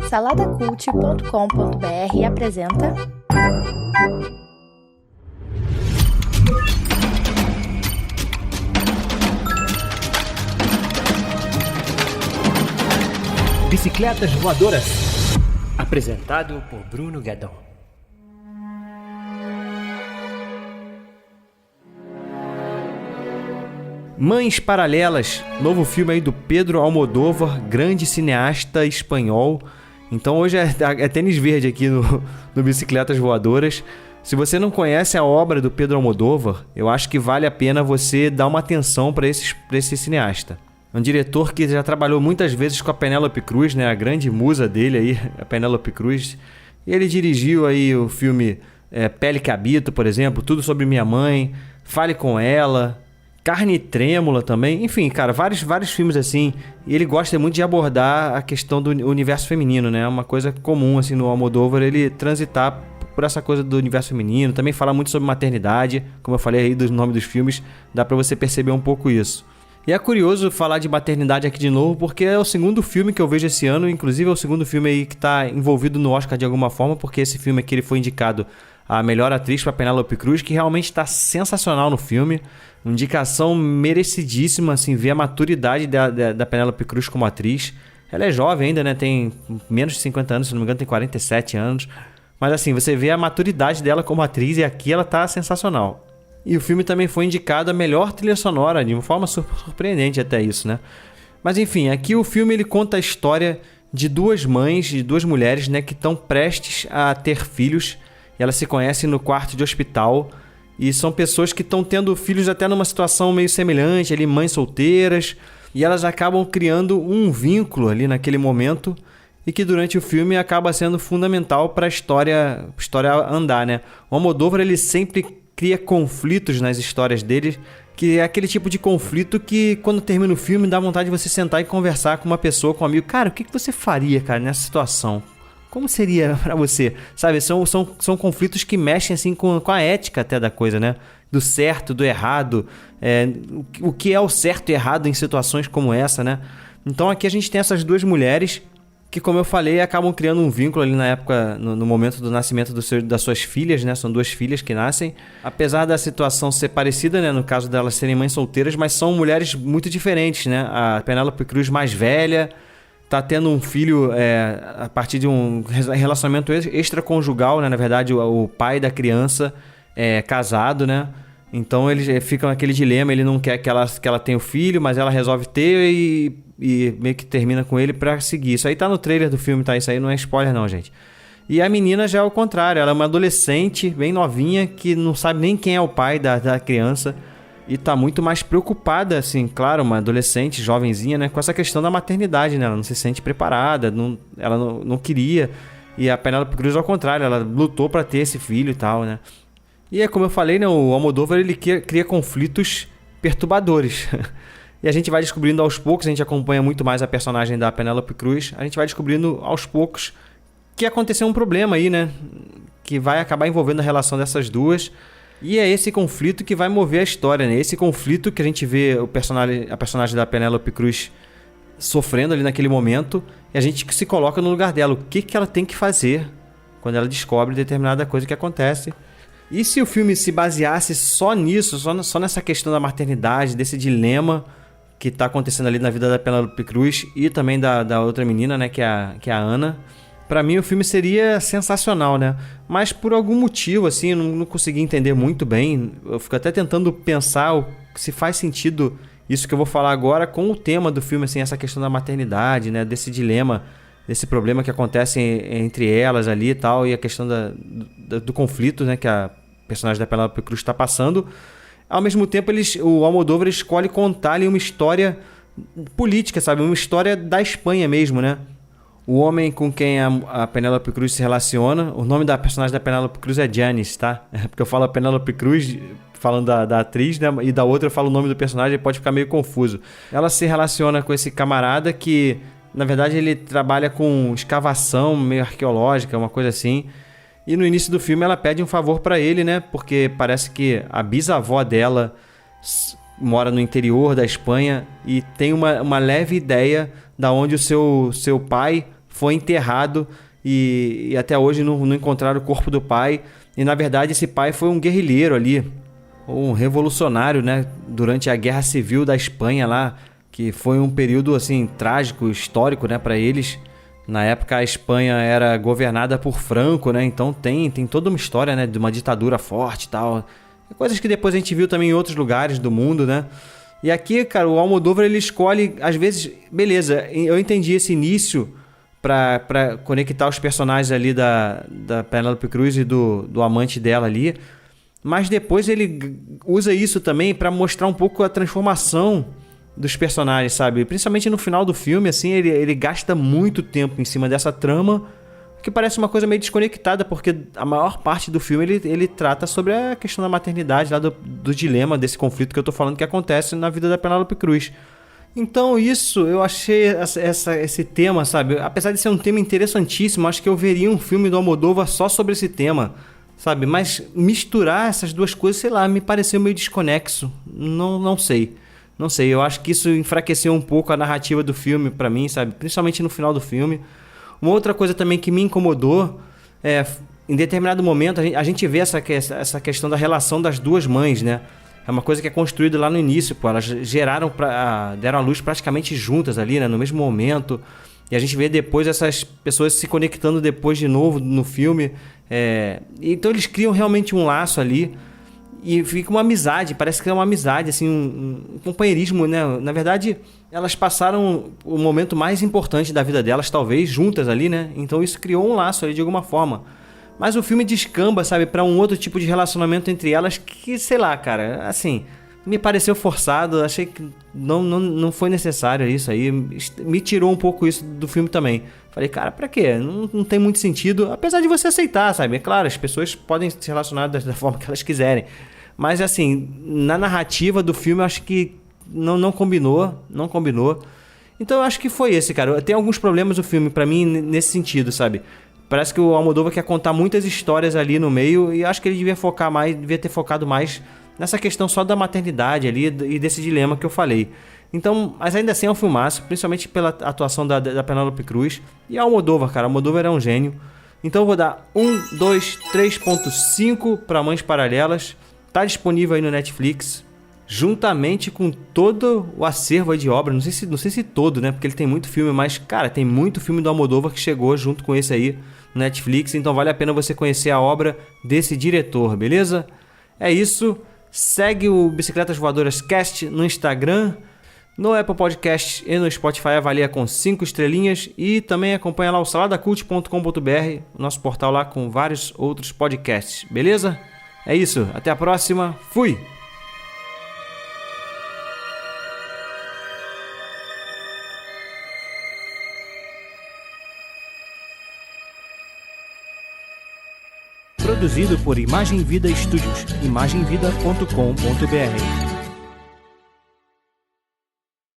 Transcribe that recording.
Saladacult.com.br apresenta Bicicletas Voadoras, apresentado por Bruno Guedon. Mães Paralelas, novo filme aí do Pedro Almodóvar, grande cineasta espanhol. Então hoje é tênis verde aqui no Bicicletas Voadoras. Se você não conhece a obra do Pedro Almodóvar, eu acho que vale a pena você dar uma atenção para esse cineasta. É um diretor que já trabalhou muitas vezes com a Penélope Cruz, né? A grande musa dele aí, a Penélope Cruz. E ele dirigiu aí o filme Pele que Habito, por exemplo, Tudo Sobre Minha Mãe, Fale Com Ela, Carne Trêmula também. Enfim, cara, vários filmes assim. E ele gosta muito de abordar a questão do universo feminino, né? É uma coisa comum assim no Almodóvar, ele transitar por essa coisa do universo feminino. Também fala muito sobre maternidade, como eu falei aí do nome dos filmes, dá pra você perceber um pouco isso. E é curioso falar de maternidade aqui de novo, porque é o segundo filme que eu vejo esse ano, inclusive é o segundo filme aí que está envolvido no Oscar de alguma forma, porque esse filme aqui ele foi indicado a melhor atriz para Penélope Cruz, que realmente está sensacional no filme, indicação merecidíssima, assim, ver a maturidade da Penélope Cruz como atriz. Ela é jovem ainda, né, tem menos de 50 anos, se não me engano tem 47 anos, mas assim, você vê a maturidade dela como atriz e aqui ela está sensacional. E o filme também foi indicado a melhor trilha sonora, de uma forma surpreendente até isso, né? Mas enfim, aqui o filme ele conta a história de duas mães, de duas mulheres, né, que estão prestes a ter filhos. E elas se conhecem no quarto de hospital. E são pessoas que estão tendo filhos até numa situação meio semelhante, ali, mães solteiras. E elas acabam criando um vínculo ali naquele momento. E que durante o filme acaba sendo fundamental para a história andar, né? O Almodóvar, ele sempre cria conflitos nas histórias dele, que é aquele tipo de conflito que quando termina o filme dá vontade de você sentar e conversar com uma pessoa, com um amigo. Cara, o que você faria, cara, nessa situação? Como seria pra você? Sabe, são conflitos que mexem assim com a ética até da coisa, né? Do certo, do errado, o que é o certo e errado em situações como essa, né? Então aqui a gente tem essas duas mulheres que, como eu falei, acabam criando um vínculo ali na época, no momento do nascimento das suas filhas, né? São duas filhas que nascem. Apesar da situação ser parecida, né? No caso delas serem mães solteiras, mas são mulheres muito diferentes, né? A Penélope Cruz mais velha tá tendo um filho a partir de um relacionamento extraconjugal, né? Na verdade, o pai da criança é casado, né? Então eles ficam naquele dilema, ele não quer que ela tenha o filho, mas ela resolve ter e meio que termina com ele pra seguir. Isso aí tá no trailer do filme, tá? Isso aí não é spoiler não, gente. E a menina já é o contrário, ela é uma adolescente bem novinha que não sabe nem quem é o pai da criança e tá muito mais preocupada, assim, claro, uma adolescente, jovenzinha, né? Com essa questão da maternidade, né? Ela não se sente preparada, ela não queria. E a Penélope Cruz, ao contrário, ela lutou pra ter esse filho e tal, né? E é como eu falei, né, o Almodóvar ele cria conflitos perturbadores. E a gente vai descobrindo aos poucos, a gente acompanha muito mais a personagem da Penélope Cruz, a gente vai descobrindo aos poucos que aconteceu um problema aí, né? Que vai acabar envolvendo a relação dessas duas. E é esse conflito que vai mover a história, né? Esse conflito que a gente vê a personagem da Penélope Cruz sofrendo ali naquele momento, e a gente se coloca no lugar dela. O que ela tem que fazer quando ela descobre determinada coisa que acontece. E se o filme se baseasse só nisso, só nessa questão da maternidade, desse dilema que está acontecendo ali na vida da Penélope Cruz e também da outra menina, né, que é a Ana, pra mim o filme seria sensacional, né? Mas por algum motivo, assim, eu não consegui entender muito bem. Eu fico até tentando pensar se faz sentido isso que eu vou falar agora com o tema do filme, assim, essa questão da maternidade, né, desse dilema, desse problema que acontece entre elas ali e tal, e a questão do conflito, né, que a personagem da Penélope Cruz está passando. Ao mesmo tempo, o Almodóvar escolhe contar ali uma história política, sabe? Uma história da Espanha mesmo, né? O homem com quem a Penélope Cruz se relaciona, o nome da personagem da Penélope Cruz é Janice, tá? Porque eu falo a Penélope Cruz falando da atriz, né? E da outra eu falo o nome do personagem, pode ficar meio confuso. Ela se relaciona com esse camarada que, na verdade, ele trabalha com escavação meio arqueológica, uma coisa assim. E no início do filme ela pede um favor pra ele, né? Porque parece que a bisavó dela mora no interior da Espanha e tem uma leve ideia da onde o seu pai foi enterrado e até hoje não encontraram o corpo do pai. E na verdade esse pai foi um guerrilheiro ali, um revolucionário, né, durante a Guerra Civil da Espanha lá, que foi um período assim trágico, histórico, né, para eles. Na época a Espanha era governada por Franco, né, então tem toda uma história, né, de uma ditadura forte e tal. Coisas que depois a gente viu também em outros lugares do mundo, né. E aqui, cara, o Almodóvar ele escolhe, às vezes, beleza, eu entendi esse início para conectar os personagens ali da Penélope Cruz e do amante dela ali, mas depois ele usa isso também para mostrar um pouco a transformação dos personagens, sabe? Principalmente no final do filme, assim, ele gasta muito tempo em cima dessa trama, que parece uma coisa meio desconectada, porque a maior parte do filme ele trata sobre a questão da maternidade, lá do dilema, desse conflito que eu tô falando que acontece na vida da Penélope Cruz. Então isso, eu achei esse tema, sabe? Apesar de ser um tema interessantíssimo, acho que eu veria um filme do Almodóvar só sobre esse tema, sabe? Mas misturar essas duas coisas, sei lá, me pareceu meio desconexo. Não sei. Não sei, eu acho que isso enfraqueceu um pouco a narrativa do filme pra mim, sabe? Principalmente no final do filme. Uma outra coisa também que me incomodou é, em determinado momento, a gente vê essa questão da relação das duas mães, né? É uma coisa que é construída lá no início, pô. Elas deram a luz praticamente juntas ali, né? No mesmo momento. E a gente vê depois essas pessoas se conectando depois de novo no filme. Então eles criam realmente um laço ali. E fica uma amizade, parece que é uma amizade, assim, um companheirismo, né? Na verdade, elas passaram o momento mais importante da vida delas, talvez, juntas ali, né? Então isso criou um laço ali de alguma forma. Mas o filme descamba, sabe, pra um outro tipo de relacionamento entre elas que, sei lá, cara, assim, me pareceu forçado, achei que não foi necessário isso aí, me tirou um pouco isso do filme também. Falei, cara, pra quê? Não tem muito sentido, apesar de você aceitar, sabe? É claro, as pessoas podem se relacionar da forma que elas quiserem. Mas, assim, na narrativa do filme, eu acho que não combinou. Então, eu acho que foi esse, cara. Tem alguns problemas o filme, pra mim, nesse sentido, sabe? Parece que o Almodóvar quer contar muitas histórias ali no meio e acho que ele devia ter focado mais nessa questão só da maternidade ali e desse dilema que eu falei. Então, mas ainda assim é um filmaço, principalmente pela atuação da Penélope Cruz. E Almodóvar, cara, Almodóvar é um gênio. Então eu vou dar 3.5 para Mães Paralelas. Tá disponível aí no Netflix, juntamente com todo o acervo aí de obra. Não sei se todo, né? Porque ele tem muito filme, mas, cara, tem muito filme do Almodóvar que chegou junto com esse aí no Netflix. Então vale a pena você conhecer a obra desse diretor, beleza? É isso. Segue o Bicicletas Voadoras Cast no Instagram, no Apple Podcast e no Spotify, avalia com 5 estrelinhas. E também acompanha lá o saladacult.com.br, nosso portal lá com vários outros podcasts, beleza? É isso, até a próxima, fui! Produzido por Imagem Vida Studios, imagemvida.com.br.